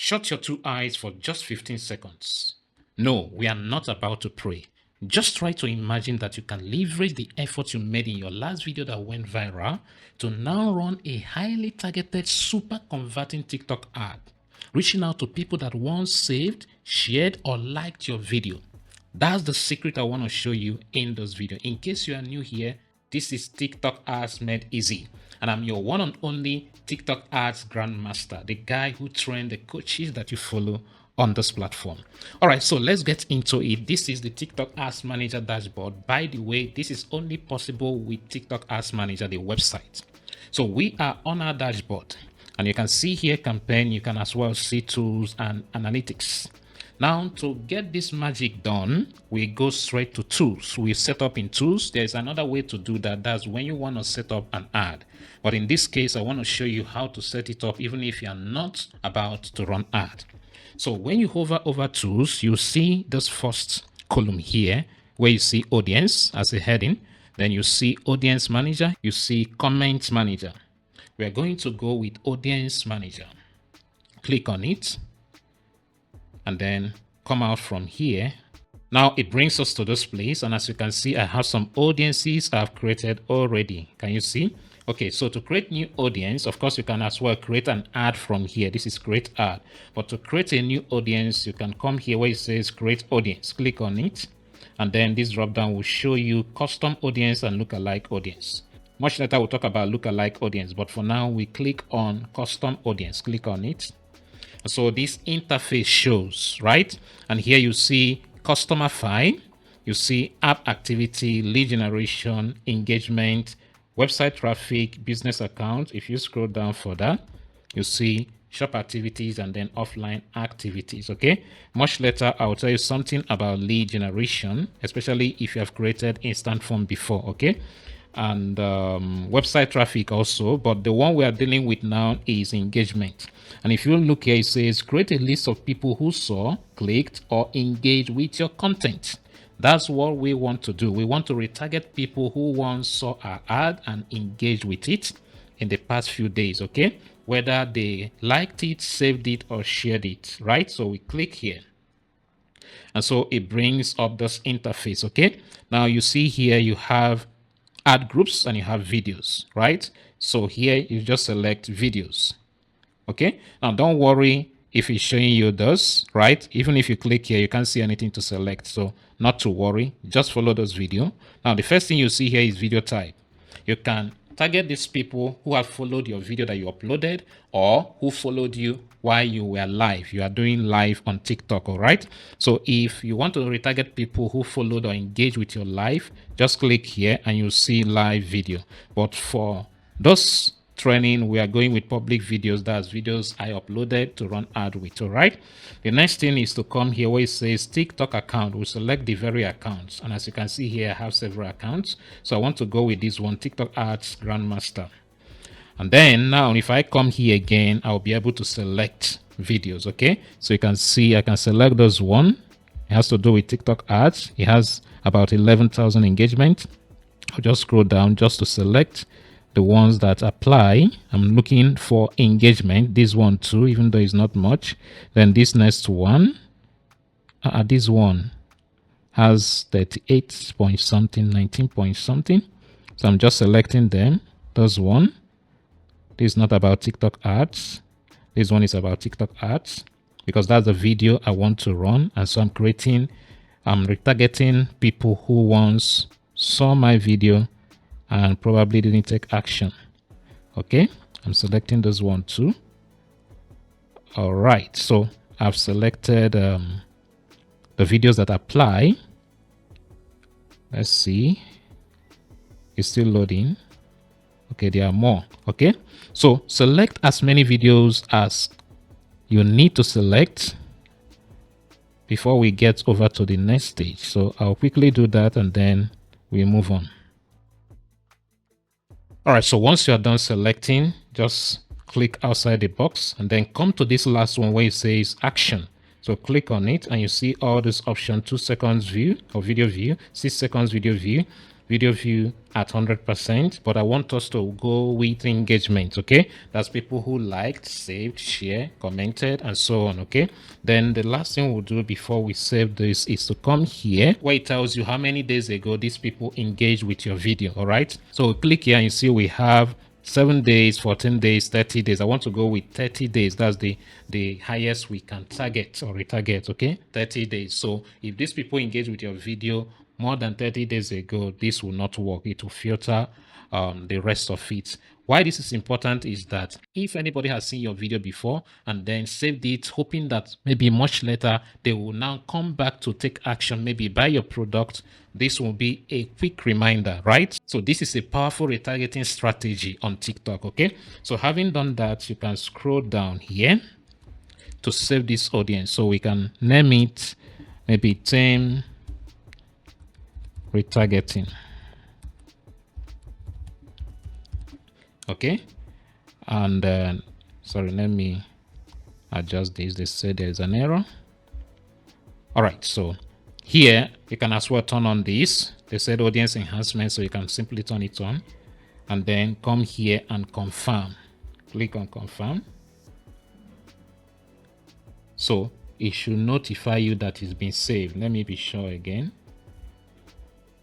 Shut your two eyes for just 15 seconds. No, we are not about to pray. Just try to imagine that you can leverage the effort you made in your last video that went viral to now run a highly targeted, super converting TikTok ad, reaching out to people that once saved, shared, or liked your video. That's the secret I want to show you in this video. In case you are new here, this is TikTok Ads Made Easy, and I'm your one and only TikTok Ads Grandmaster, the guy who trained the coaches that you follow on this platform. All right, so let's get into it. This is the TikTok Ads Manager dashboard. By the way, this is only possible with TikTok Ads Manager, the website. So we are on our dashboard, and you can see here campaign. You can as well see tools and analytics. Now, to get this magic done, we go straight to tools. We set up in tools. There's another way to do that. That's when you want to set up an ad. But in this case, I want to show you how to set it up even if you're not about to run ad. So when you hover over tools, you see this first column here where you see audience as a heading. Then you see audience manager. You see comment manager. We are going to go with audience manager. Click on it. And then come out from here. Now it brings us to this place, and as you can see, I have some audiences I've created already. Can you see? Okay, so to create new audience, of course, you can as well create an ad from here. This is create ad. But to create a new audience, you can come here where it says create audience. Click on it, and then this drop down will show you custom audience and lookalike audience. Much later we'll talk about lookalike audience, but for now we click on custom audience. Click on it. So this interface shows, right? And here you see customer file, you see app activity, lead generation, engagement, website traffic, business account. If you scroll down further, you see shop activities and then offline activities. Okay, much later I'll tell you something about lead generation, especially if you have created instant form before. Okay, and website traffic also, but the one we are dealing with now is engagement. And if you look here, it says create a list of people who saw, clicked, or engaged with your content. That's what we want to do. We want to retarget people who once saw our ad and engaged with it in the past few days. Okay, whether they liked it, saved it, or shared it, right? So we click here, and so it brings up this interface. Okay, now you see here you have ad groups and you have videos, right? So here you just select videos. Okay, now don't worry if it's showing you this, right? Even if you click here, you can't see anything to select. So not to worry, just follow this video. Now the first thing you see here is video type. You can target these people who have followed your video that you uploaded or who followed you while you were live. You are doing live on TikTok, all right? So if you want to retarget people who followed or engaged with your live, just click here and you'll see live video. But for those training, we are going with public videos. That's videos I uploaded to run ad with. All right, the next thing is to come here where it says TikTok account. We select the very accounts, and as you can see here, I have several accounts, so I want to go with this one, TikTok Ads Grandmaster. And then now if I come here again, I'll be able to select videos. Okay, so you can see I can select this one. It has to do with TikTok ads. It has about 11,000 engagement. I'll just scroll down just to select the ones that apply. I'm looking for engagement. This one too, even though it's not much. Then this next one, this one has 38 point something, 19 point something. So I'm just selecting them. There's one. This is not about TikTok ads. This one is about TikTok ads because that's the video I want to run. And so I'm retargeting people who once saw my video and probably didn't take action. Okay, I'm selecting this one too. All right, so I've selected the videos that apply. Let's see, it's still loading. Okay, there are more. Okay, so select as many videos as you need to select before we get over to the next stage. So I'll quickly do that and then we move on. All right, so once you are done selecting, just click outside the box and then come to this last one where it says action. So click on it and you see all this option: 2 seconds view or video view, 6 seconds video view, video view at 100%, but I want us to go with engagement. Okay, that's people who liked, saved, share, commented, and so on. Okay, then the last thing we'll do before we save this is to come here where it tells you how many days ago these people engaged with your video. All right, so click here and you see we have 7 days, 14 days, 30 days. I want to go with 30 days. That's the highest we can target or retarget. Okay, 30 days. So if these people engage with your video more than 30 days ago, this will not work. It will filter the rest of it. Why this is important is that if anybody has seen your video before and then saved it, hoping that maybe much later they will now come back to take action, maybe buy your product, this will be a quick reminder, right? So this is a powerful retargeting strategy on TikTok. Okay, so having done that, you can scroll down here to save this audience. So we can name it maybe team retargeting. Okay, and sorry, let me adjust this. They say there's an error. All right, so here you can as well turn on this. They said audience enhancement, so you can simply turn it on and then come here and confirm. Click on confirm. So it should notify you that it's been saved. Let me be sure again.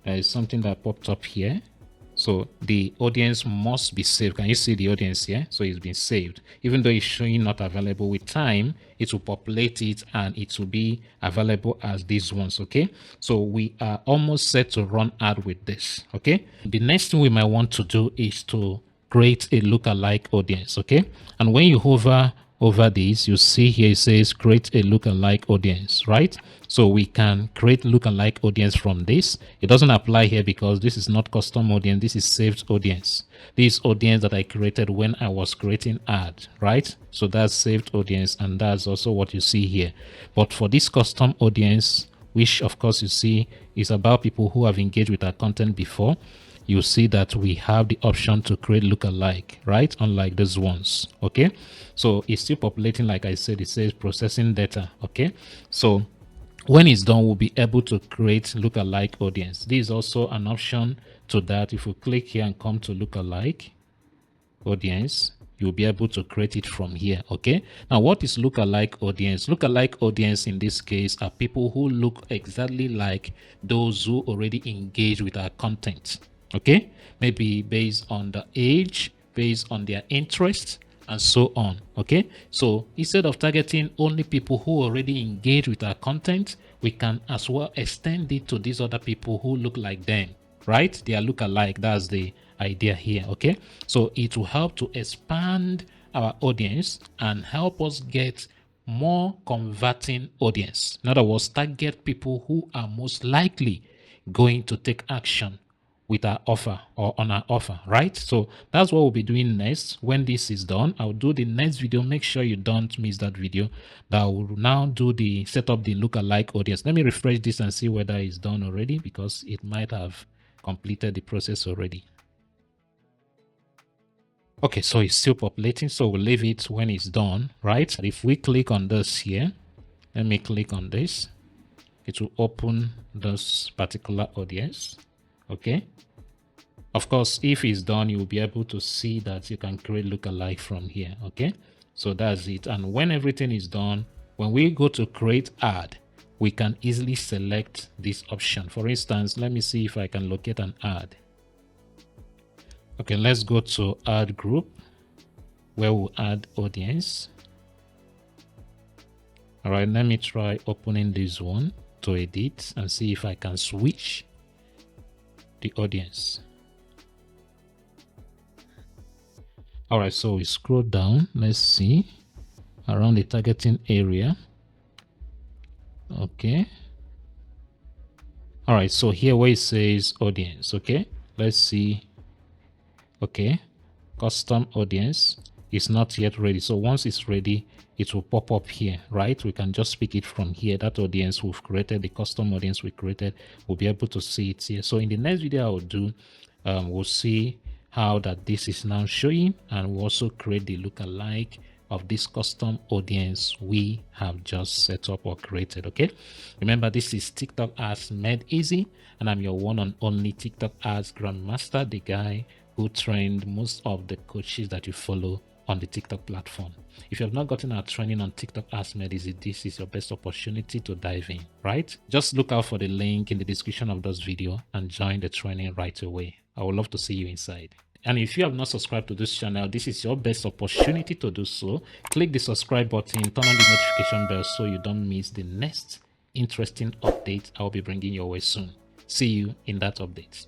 There is something that popped up here. So the audience must be saved. Can you see the audience here? So it's been saved. Even though it's showing not available, with time, it will populate it and it will be available as these ones. Okay. So we are almost set to run ad with this. Okay. The next thing we might want to do is to create a lookalike audience. Okay. And when you hover over this, you see here it says create a lookalike audience, right? So we can create lookalike audience from this. It doesn't apply here because this is not custom audience. This is saved audience. This audience that I created when I was creating ad, right? So that's saved audience, and that's also what you see here. But for this custom audience, which of course you see is about people who have engaged with our content before, you see that we have the option to create lookalike, right? Unlike those ones. Okay, so it's still populating. Like I said, it says processing data. Okay, so when it's done, we'll be able to create lookalike audience. This is also an option to that. If we click here and come to lookalike audience, you'll be able to create it from here. Okay, now what is lookalike audience? Lookalike audience in this case are people who look exactly like those who already engage with our content. Okay, maybe based on the age, based on their interests, and so on. Okay, so instead of targeting only people who already engage with our content, we can as well extend it to these other people who look like them, right? They are lookalike. That's the idea here. Okay, so it will help to expand our audience and help us get more converting audience. In other words, target people who are most likely going to take action with our offer or on our offer, right? So that's what we'll be doing next. When this is done, I'll do the next video. Make sure you don't miss that video. That will now do the set up the lookalike audience. Let me refresh this and see whether it's done already, because it might have completed the process already. Okay, so it's still populating, so we'll leave it when it's done, right? If we click on this here, let me click on this, it will open this particular audience. Okay, of course, if it's done, you will be able to see that you can create lookalike from here. Okay, so that's it. And when everything is done, when we go to create ad, we can easily select this option. For instance, let me see if I can locate an ad. Okay, let's go to ad group where we'll add audience. All right, let me try opening this one to edit and see if I can switch the audience. All right, so we scroll down. Let's see around the targeting area. Okay. All right, so here where it says audience. Okay, let's see. Okay, custom audience is not yet ready. So once it's ready, it will pop up here, right? We can just pick it from here. That audience we've created, the custom audience we created, we'll be able to see it here. So in the next video I will do, we'll see how that this is now showing, and we'll also create the lookalike of this custom audience we have just set up or created. Okay, remember, this is TikTok Ads Made Easy, and I'm your one and only TikTok Ads Grandmaster, the guy who trained most of the coaches that you follow on the TikTok platform. If you have not gotten our training on TikTok Ads Made Easy, this is your best opportunity to dive in, right? Just look out for the link in the description of this video and join the training right away. I would love to see you inside. And if you have not subscribed to this channel, this is your best opportunity to do so. Click the subscribe button, turn on the notification bell so you don't miss the next interesting update I'll be bringing your way soon. See you in that update.